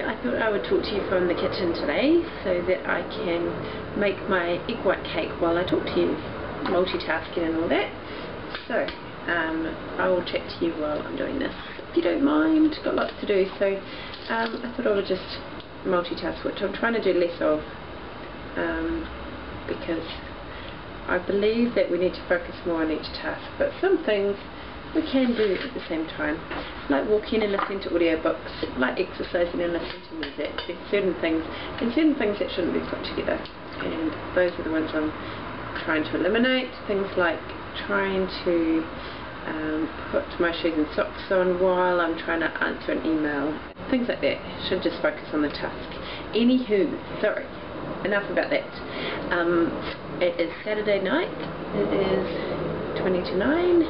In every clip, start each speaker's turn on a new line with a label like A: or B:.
A: I thought I would talk to you from the kitchen today so that I can make my egg white cake while I talk to you, multitasking and all that. So I will chat to you while I'm doing this, if you don't mind. Got lots to do, so I thought I would just multitask, which I'm trying to do less of, because I believe that we need to focus more on each task, but some things we can do at the same time, like walking and listening to audiobooks, like exercising and listening to music. There's certain things that shouldn't be put together, and those are the ones I'm trying to eliminate. Things like trying to put my shoes and socks on while I'm trying to answer an email. Things like that should just focus on the task. Anywho, sorry, enough about that. It is Saturday night. It is 20 to 9.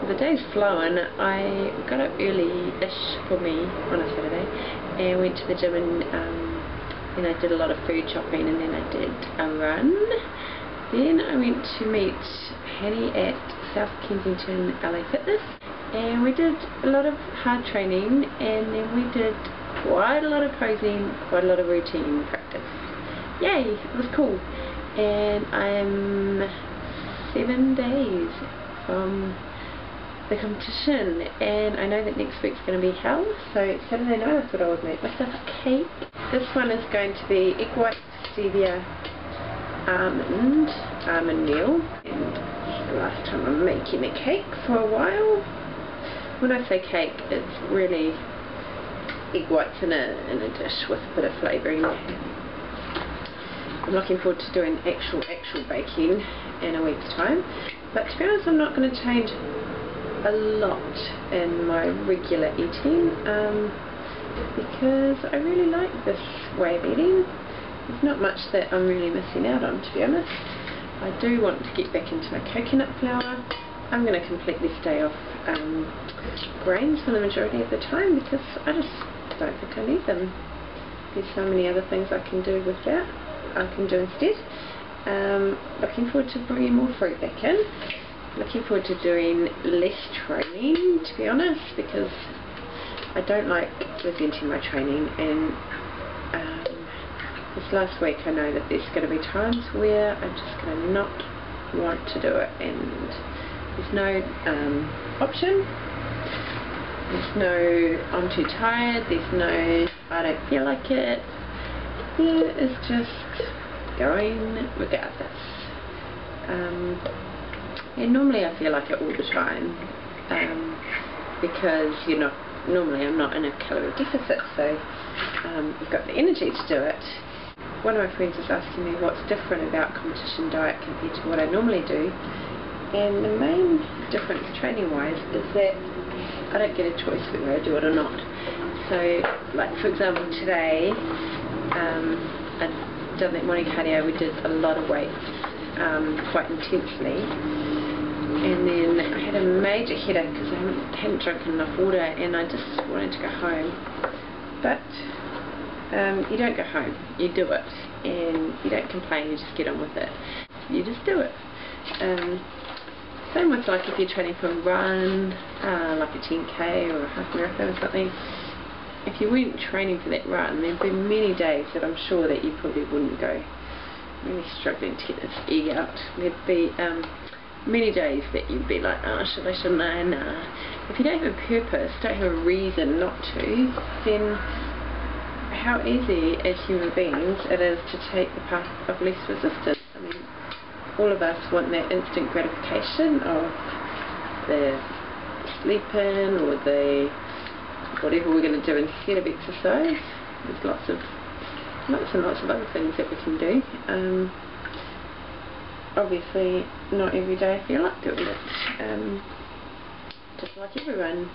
A: The day's flown. I got up early-ish for me on a Saturday and went to the gym, and then I did a lot of food shopping, and then I did a run. Then I went to meet Hanny at South Kensington LA Fitness, and we did a lot of hard training, and then we did quite a lot of posing, quite a lot of routine practice. Yay, it was cool. And I'm 7 days from the competition, and I know that next week's going to be hell, so Saturday night I thought I would make myself a cake. This one is going to be egg white, stevia, almond meal, and it's the last time I'm making a cake for a while. When I say cake, it's really egg whites in a dish with a bit of flavouring. I'm looking forward to doing actual baking in a week's time, but to be honest, I'm not going to change a lot in my regular eating, because I really like this way of eating. There's not much that I'm really missing out on, to be honest. I do want to get back into my coconut flour. I'm going to completely stay off grains for the majority of the time, because I just don't think I need them. There's so many other things I can do with that. I can do instead. Looking forward to bringing more fruit back in. Looking forward to doing less training, to be honest, because I don't like resenting my training, and this last week I know that there's going to be times where I'm just going to not want to do it, and there's no option. There's no I'm too tired, there's no I don't feel like it. Yeah, it's just going regardless. And normally I feel like it all the time, because normally I'm not in a calorie deficit, so you've got the energy to do it. One of my friends was asking me what's different about competition diet compared to what I normally do, and the main difference training wise is that I don't get a choice whether I do it or not. So, like for example, today I'd done that morning cardio. We did a lot of weights quite intensely, and then I had a major headache because I hadn't drunk enough water, and I just wanted to go home. But you don't go home, you do it, and you don't complain, you just get on with it. You just do it. Same with like if you're training for a run, like a 10k or a half marathon or something. If you weren't training for that run, there'd be many days that I'm sure that you probably wouldn't go. Really struggling to get this egg out. There'd be many days that you'd be like, oh, should I, shouldn't I? Nah. If you don't have a purpose, don't have a reason not to, then how easy as human beings it is to take the path of least resistance. I mean, all of us want that instant gratification of the sleep-in or the whatever we're going to do instead of exercise. There's lots and lots of other things that we can do. Obviously not every day I feel like doing it. Just like everyone,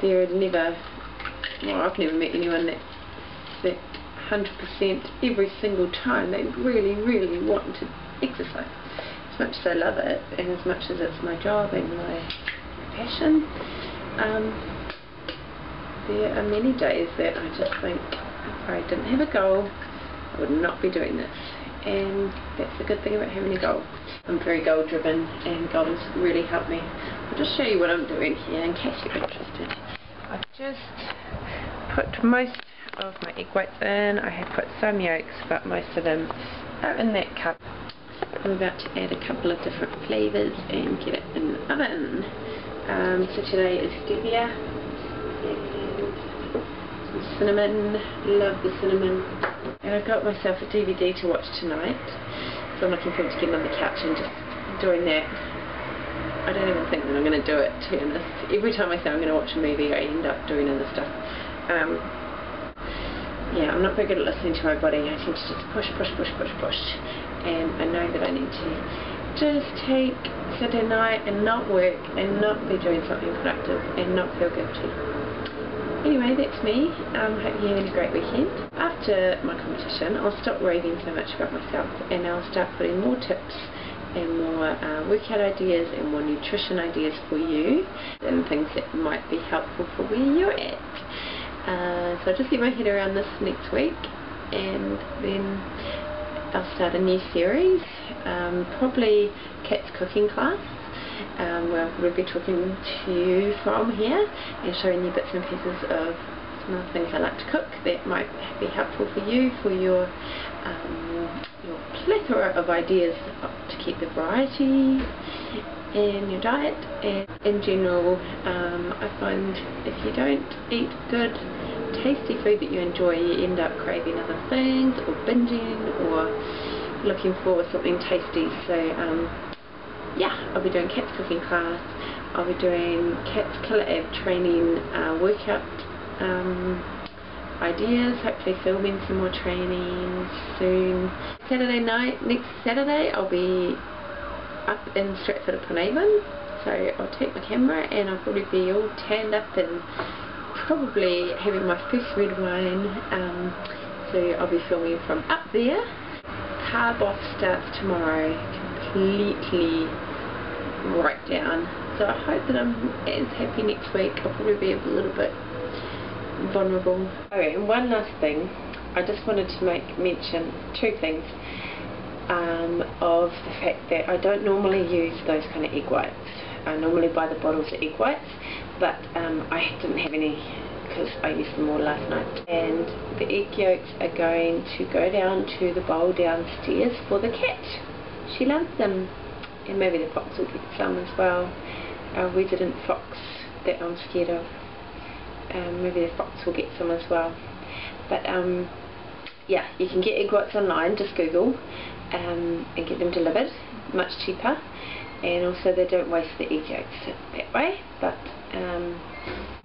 A: there are never, well, I've never met anyone that 100% every single time they really want to exercise. As much as I love it, and as much as it's my job and my passion, there are many days that I just think if I didn't have a goal, I would not be doing this. And that's the good thing about having a goal. I'm very goal driven, and goals really help me. I'll just show you what I'm doing here in case you're interested. I've just put most of my egg whites in. I have put some yolks, but most of them are in that cup. I'm about to add a couple of different flavours and get it in the oven. So today is stevia and some cinnamon. Love the cinnamon. And I've got myself a DVD to watch tonight, so I'm looking forward to getting on the couch and just doing that. I don't even think that I'm going to do it, to be honest. Every time I say I'm going to watch a movie, I end up doing other stuff. Yeah, I'm not very good at listening to my body. I tend to just push. And I know that I need to just take Saturday night and not work and not be doing something productive and not feel guilty. Anyway, that's me. Hope you're having a great weekend. After my competition, I'll stop raving so much about myself and I'll start putting more tips and more workout ideas and more nutrition ideas for you and things that might be helpful for where you're at. So I'll just get my head around this next week, and then I'll start a new series, probably Kat's cooking class, where I'll probably be talking to you from here and showing you bits and pieces of some of the things I like to cook that might be helpful for you, for your plethora of ideas to keep the variety in your diet. And in general, I find if you don't eat good, tasty food that you enjoy, you end up craving other things or binging or looking for something tasty. So yeah, I'll be doing Kat's cooking class. I'll be doing Kat's Killer Ab training workout ideas, hopefully filming some more training soon. Saturday night, next Saturday, I'll be up in Stratford-upon-Avon, so I'll take my camera and I'll probably be all tanned up and probably having my first red wine, so I'll be filming from up there. Carb off starts tomorrow, completely right down, so I hope that I'm as happy next week. I'll probably be a little bit vulnerable. Okay, and one last thing, I just wanted to mention two things of the fact that I don't normally use those kind of egg whites. I normally buy the bottles of egg whites, but I didn't have any because I used them all last night. And the egg yolks are going to go down to the bowl downstairs for the cat. She loves them, and maybe the fox will get some as well. Our resident fox that I'm scared of. Maybe the fox will get some as well. But yeah, you can get egg whites online, just Google, and get them delivered, much cheaper, and also they don't waste the egg yolks that way. But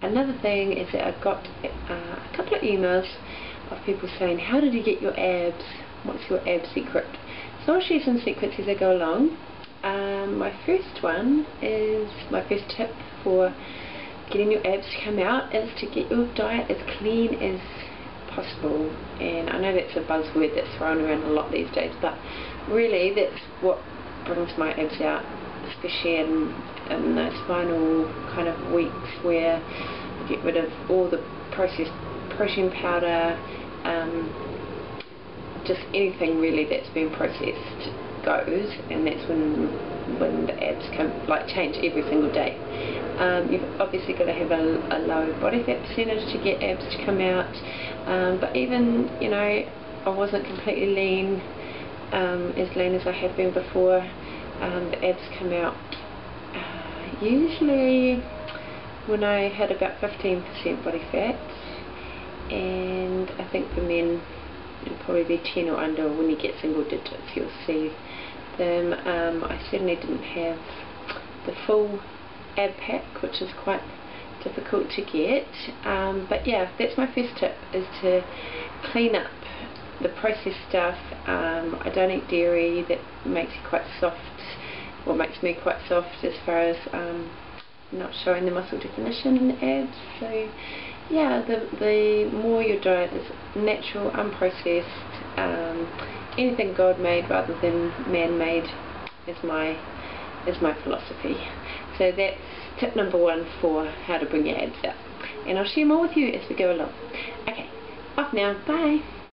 A: another thing is that I've got a couple of emails of people saying, how did you get your abs? What's your ab secret? So I'll share some secrets as I go along. My first one is, my first tip for getting your abs to come out is to get your diet as clean as possible. And I know that's a buzzword that's thrown around a lot these days, but really that's what brings my abs out, especially in those final kind of weeks where I get rid of all the processed protein powder, just anything really that's been processed goes, and that's when the abs come, like, change every single day. You've obviously got to have a low body fat percentage to get abs to come out, but even, you know, I wasn't completely lean, as lean as I have been before. The abs come out usually when I had about 15% body fat, and I think for men it'll probably be 10 or under. When you get single digits you'll see them. I certainly didn't have the full ab pack, which is quite difficult to get, but yeah, that's my first tip, is to clean up the processed stuff. I don't eat dairy. That makes you quite soft, or makes me quite soft as far as not showing the muscle definition in the abs. So yeah, the more your diet is natural, unprocessed, anything God made rather than man-made is my philosophy. So that's tip number one for how to bring your abs out, and I'll share more with you as we go along. Okay, off now, bye.